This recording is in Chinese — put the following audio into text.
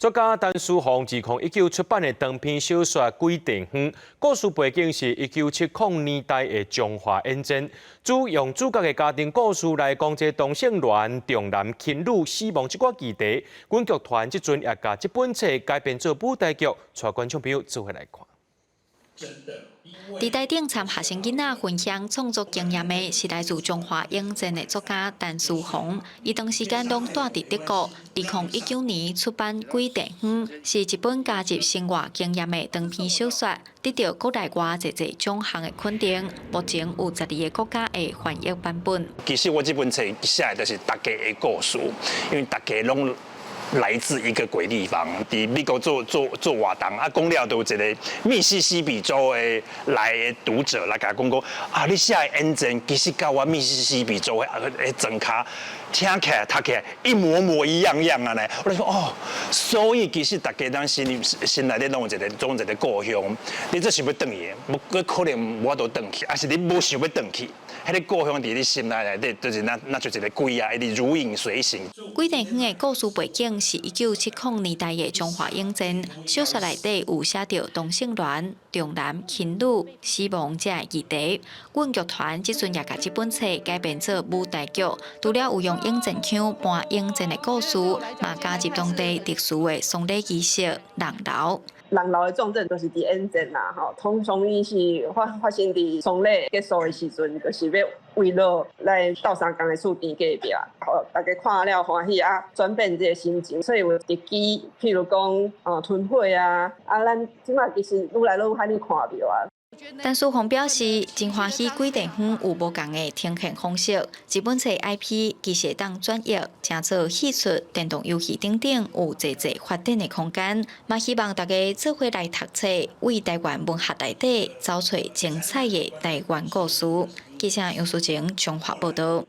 作家陈书鸿2019出版的长篇小说《鬼地方》，故事背景是1970年代的中华演战，主用主角的家庭故事来讲这同性恋、重男轻女、死亡这寡议题。阮剧团即阵也将这本册改编做舞台剧，带观众朋友做伙来看。伫台顶参学生囡仔分享创作经验的是来自中华影展的作家陈书鸿，伊长时间拢住伫德国。2019年出版《鬼地方》是一本加入生活经验的长篇小说，得到国内外侪奖项的肯定。目前有12个国家的翻译版本。其实我这本册写的就是大家的故事，因为大家拢来自一个鬼地方，伫美国做活动，啊，讲了都有一个密西西比州的来的读者来甲讲啊，你写的演战其实甲我密西西比州的庄卡听起来、读起来一模一样啊呢。我就说哦，所以其实大家咱心内底拢有一个故乡，你这想要转去，无可能我都转去，还是你无想要转去。迄个故乡伫你心内底，就是那就一个鬼啊，一直如影随形。鬼地方的故事背景是1970年代的中华影战，小说内底有写到同性恋、重男轻女、死亡这议题。阮剧团即阵也甲这本册改编做舞台剧，除了有用影战腔搬影战的故事，嘛加入当地特殊的丧礼仪式、人流。人流的重症就是伫演战啦，通常伊是发生伫丧礼结束的时阵，就是要为了来斗相共的厝边隔壁，大家看了欢喜啊，转变这个心情，所以有一支，譬如讲吞火啊，咱即摆其实愈来愈罕去看到啊。陈书鸿表示，真欢喜鬼地方有无共的呈现方式。这本册 IP 其实当转译，成做戏出、电动游戏等等，有侪发展的空间。嘛希望大家做伙来读册，为台湾文学内底找出精彩的台湾故事。记者杨淑晴综合报道。